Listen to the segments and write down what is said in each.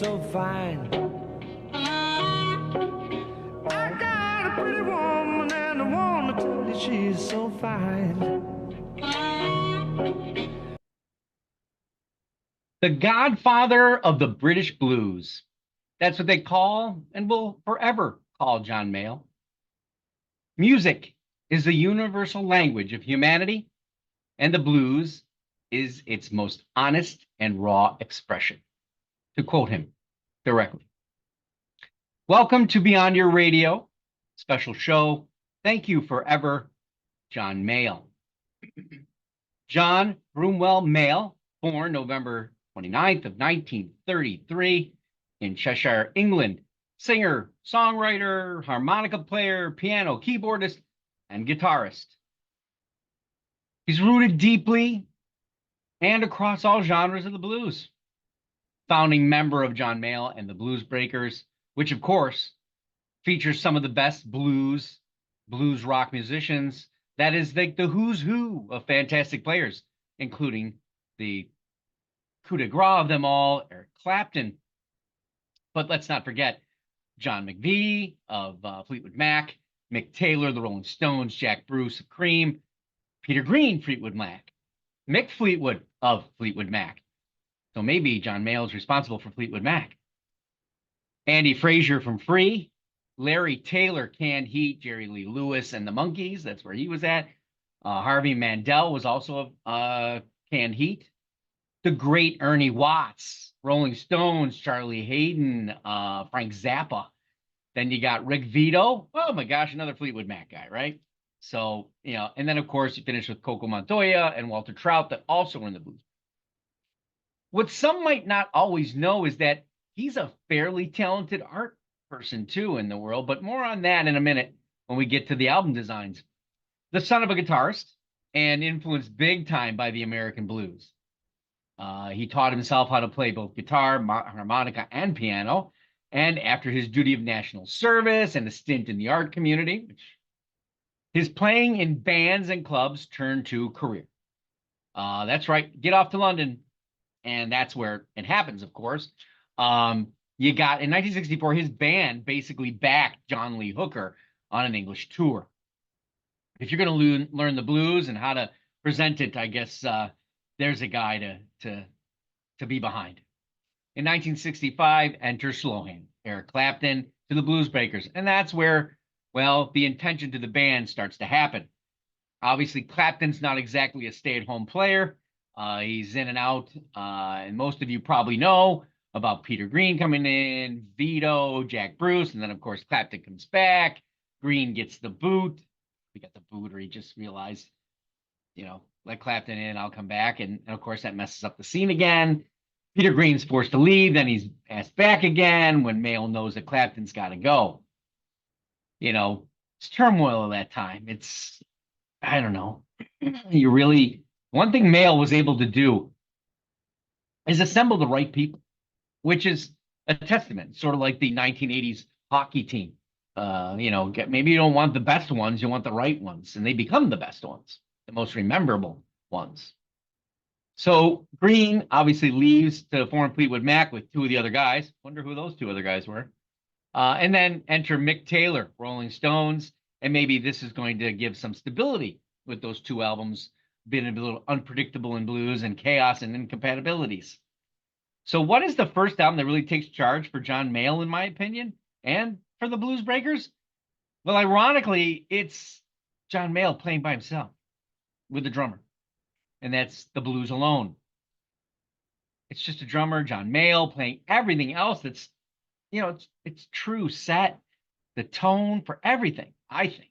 so fine. I got a pretty woman and I wanna tell you she's so fine. The Godfather of the British blues. That's what they call and will forever call John Mayall. Music is the universal language of humanity, and the blues is its most honest and raw expression, to quote him directly. Welcome to Beyond Your Radio, special show. Thank you forever, John Mayall. John Broomwell Mayall, born November 29th of 1933 in Cheshire, England, singer, songwriter, harmonica player, piano, keyboardist, and guitarist. He's rooted deeply and across all genres of the blues. Founding member of John Mayall and the Blues Breakers, which of course features some of the best blues rock musicians. That is like the who's who of fantastic players, including the coup de grace of them all, Eric Clapton. But let's not forget John McVie of Fleetwood Mac, Mick Taylor, the Rolling Stones, Jack Bruce of Cream, Peter Green, Fleetwood Mac, Mick Fleetwood of Fleetwood Mac. So maybe John Mayall is responsible for Fleetwood Mac. Andy Frazier from Free, Larry Taylor, Canned Heat, Jerry Lee Lewis and the Monkees. That's where he was at. Harvey Mandel was also Canned Heat. The great Ernie Watts, Rolling Stones, Charlie Hayden, Frank Zappa. Then you got Rick Vito. Oh my gosh, another Fleetwood Mac guy, right? So, you know, and then of course you finish with Coco Montoya and Walter Trout that also were in the blues. What some might not always know is that he's a fairly talented art person too in the world, but more on that in a minute when we get to the album designs. The son of a guitarist and influenced big time by the American blues. He taught himself how to play both guitar, harmonica, and piano. And after his duty of national service and a stint in the art community, his playing in bands and clubs turned to career. That's right, get off to London. And that's where it happens, of course. You got, in 1964, his band basically backed John Lee Hooker on an English tour. If you're going to learn the blues and how to present it, I guess there's a guy to be behind. In 1965, enter Slohan, Eric Clapton, to the Blues Breakers. And that's where, well, the intention to the band starts to happen. Obviously, Clapton's not exactly a stay-at-home player. He's in and out. And most of you probably know about Peter Green coming in, Vito, Jack Bruce, and then, of course, Clapton comes back. Green gets the boot. We got the boot, or he just realized, you know, let Clapton in, I'll come back. And of course, that messes up the scene again. Peter Green's forced to leave. Then he's asked back again when Mayall knows that Clapton's got to go. You know, it's turmoil at that time. It's, I don't know. You really, one thing Mayall was able to do is assemble the right people, which is a testament, sort of like the 1980s hockey team. You know, maybe you don't want the best ones, you want the right ones, and they become the best ones, the most memorable ones. So Green obviously leaves to form Fleetwood Mac with two of the other guys. Wonder who those two other guys were. And then enter Mick Taylor, Rolling Stones, and maybe this is going to give some stability with those two albums being a little unpredictable in blues and chaos and incompatibilities. So what is the first album that really takes charge for John Mayall, in my opinion, and for the Blues Breakers? Well, ironically, it's John Mayall playing by himself with a drummer, and that's The Blues Alone. It's just a drummer, John Mayall, playing everything else that's, you know, it's true set, the tone for everything, I think,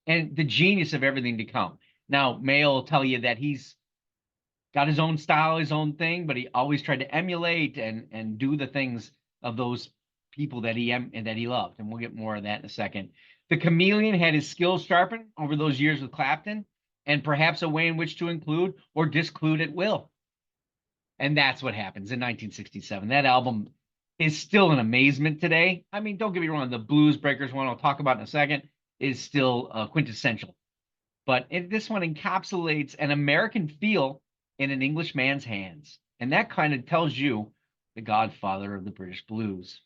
and the genius of everything to come. Now, Mayall will tell you that he's got his own style, his own thing, but he always tried to emulate and do the things of those people that he loved, and we'll get more of that in a second. The chameleon had his skills sharpened over those years with Clapton, and perhaps a way in which to include or disclude at will. And that's what happens in 1967. That album is still an amazement today. I mean, don't get me wrong, the Blues Breakers one I'll talk about in a second is still quintessential. But this one encapsulates an American feel in an English man's hands. And that kind of tells you the Godfather of the British blues.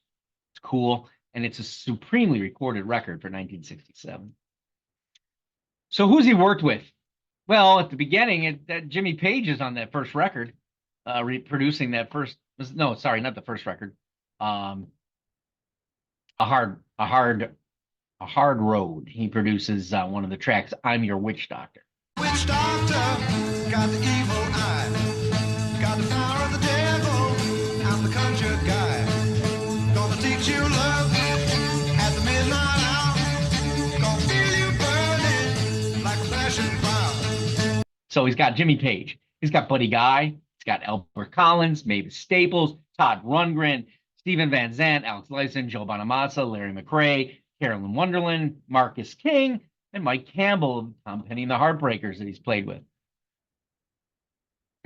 It's cool, and it's a supremely recorded record for 1967. So who's he worked with? Well, at the beginning, Jimmy Page is on that first record, producing that first. No, sorry, not the first record. A hard road. He produces one of the tracks. I'm Your Witch Doctor. Witch doctor, got the evil eye, got the power of the devil. I'm the conjure guy, gonna teach you love at the midnight hour. Gonna feel you burning like a passion cloud. So he's got Jimmy Page, he's got Buddy Guy, he's got Albert Collins, Mavis Staples, Todd Rundgren, Stephen Van Zandt, Alex Lifeson, Joe Bonamassa, Larry McRae, Carolyn Wonderland, Marcus King, and Mike Campbell of Tom Petty and the Heartbreakers that he's played with.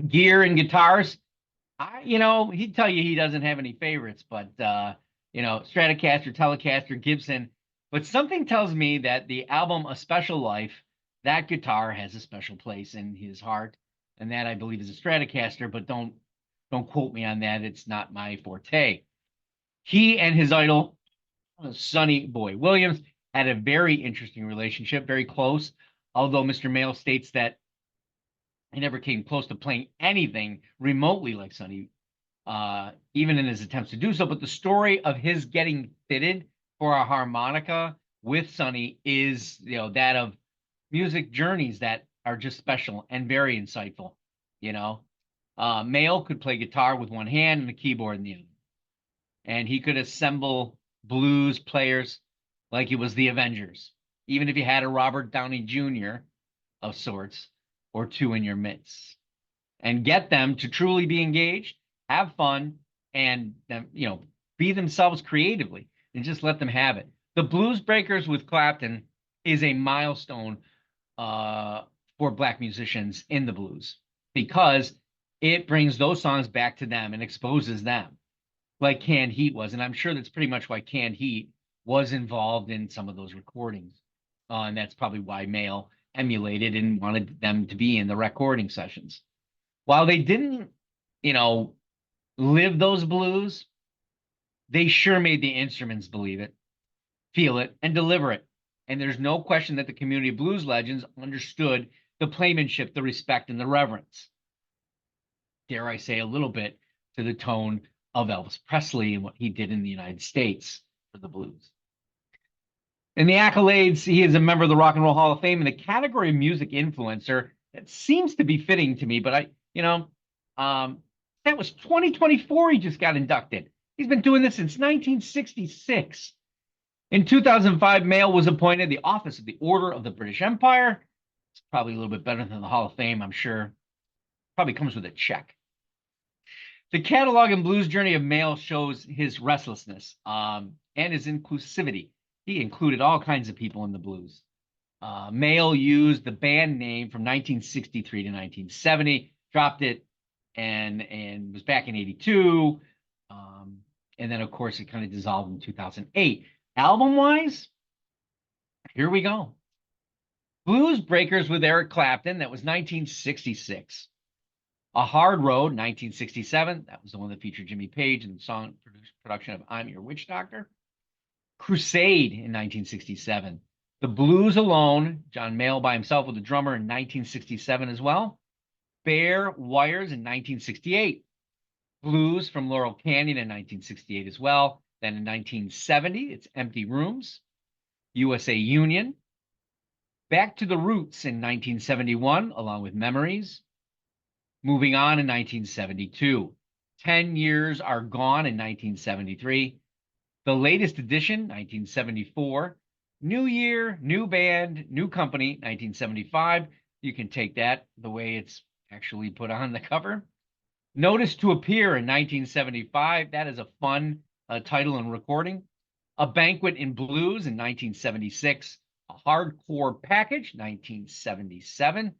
Gear and guitars, he'd tell you he doesn't have any favorites, but Stratocaster, Telecaster, Gibson. But something tells me that the album A Special Life, that guitar has a special place in his heart, and that I believe is a Stratocaster. But don't quote me on that; it's not my forte. He and his idol, Sonny Boy Williams, had a very interesting relationship, very close. Although Mr. Mayall states that he never came close to playing anything remotely like Sonny, even in his attempts to do so. But the story of his getting fitted for a harmonica with Sonny is, that of music journeys that are just special and very insightful. Mayall could play guitar with one hand and a keyboard in the other, and he could assemble blues players like it was the Avengers, even if you had a Robert Downey Jr. of sorts or two in your midst, and get them to truly be engaged, have fun, and be themselves creatively, and just let them have it. The Blues Breakers with Clapton is a milestone for Black musicians in the blues, because it brings those songs back to them and exposes them, like Canned Heat was. And I'm sure that's pretty much why Canned Heat was involved in some of those recordings. And that's probably why Mayall emulated and wanted them to be in the recording sessions. While they didn't, live those blues, they sure made the instruments believe it, feel it, and deliver it. And there's no question that the community of blues legends understood the playmanship, the respect, and the reverence. Dare I say a little bit to the tone of Elvis Presley and what he did in the United States for the blues. In the accolades, he is a member of the Rock and Roll Hall of Fame in the category of music influencer. That seems to be fitting to me, but that was 2024 he just got inducted. He's been doing this since 1966. In 2005, Mayall was appointed the Office of the Order of the British Empire. It's probably a little bit better than the Hall of Fame, I'm sure. Probably comes with a check. The catalog and blues journey of Mayall shows his restlessness and his inclusivity. He included all kinds of people in the blues. Mayall used the band name from 1963 to 1970, dropped it, and was back in 82. And then, of course, it kind of dissolved in 2008. Album-wise, here we go. Blues Breakers with Eric Clapton, that was 1966. A Hard Road, 1967. That was the one that featured Jimmy Page in the song production of I'm Your Witch Doctor. Crusade in 1967. The Blues Alone, John Mayall by himself with a drummer in 1967 as well. Bare Wires in 1968. Blues from Laurel Canyon in 1968 as well. Then in 1970, it's Empty Rooms. USA Union. Back to the Roots in 1971, along with Memories. Moving on in 1972. 10 Years Are Gone in 1973. The latest edition, 1974. New Year, New Band, New Company, 1975. You can take that the way it's actually put on the cover. Notice to Appear in 1975. That is a fun title and recording. A Banquet in Blues in 1976. A Hardcore Package, 1977.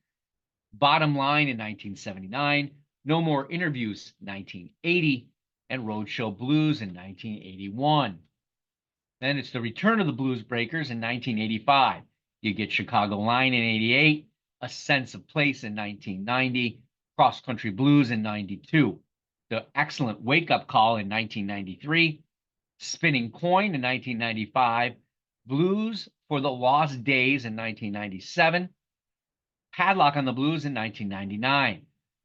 Bottom Line in 1979. No More Interviews, 1980. And Roadshow Blues in 1981. Then it's the Return of the Blues Breakers in 1985. You get Chicago Line in 88. A Sense of Place in 1990. Cross Country Blues in 92. the excellent Wake Up Call in 1993, Spinning Coin in 1995, Blues for the Lost Days in 1997, Padlock on the Blues in 1999.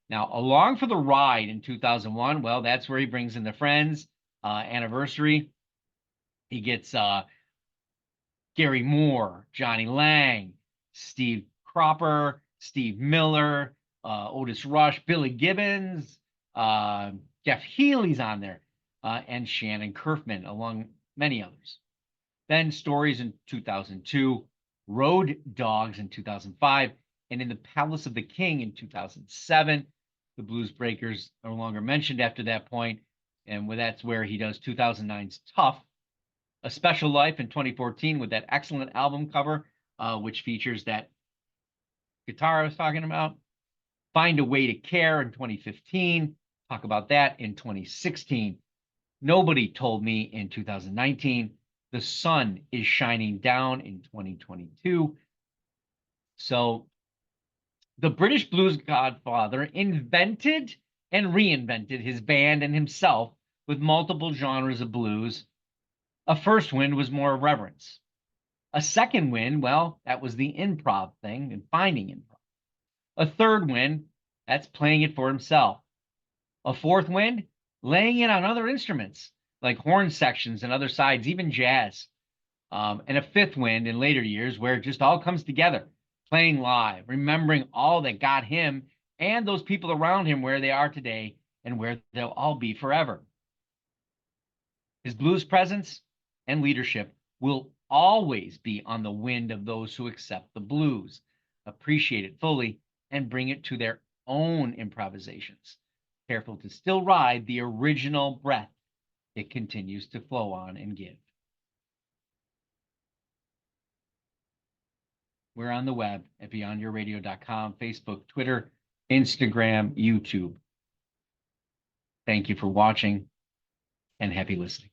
Now, Along for the Ride in 2001, well, that's where he brings in the Friends anniversary. He gets Gary Moore, Johnny Lang, Steve Cropper, Steve Miller, Otis Rush, Billy Gibbons, Jeff Healey's on there, and Shannon Curfman, among many others. Then Stories in 2002, Road Dogs in 2005, and In the Palace of the King in 2007. The Blues Breakers no longer mentioned after that point, and that's where he does 2009's Tough. A Special Life in 2014 with that excellent album cover, which features that guitar I was talking about. Find a Way to Care in 2015. Talk about that in 2016. Nobody Told Me in 2019. The Sun is Shining Down in 2022. So the British blues godfather invented and reinvented his band and himself with multiple genres of blues. A first wind was more reverence. A second wind, well, that was the improv thing and finding improv. A third wind, that's playing it for himself. A fourth wind, laying it on other instruments like horn sections and other sides, even jazz. And a fifth wind in later years where it just all comes together, playing live, remembering all that got him and those people around him where they are today and where they'll all be forever. His blues presence and leadership will always be on the wind of those who accept the blues, appreciate it fully, and bring it to their own improvisations, careful to still ride the original breath it continues to flow on and give. We're on the web at beyondyourradio.com, Facebook, Twitter, Instagram, YouTube. Thank you for watching and happy listening.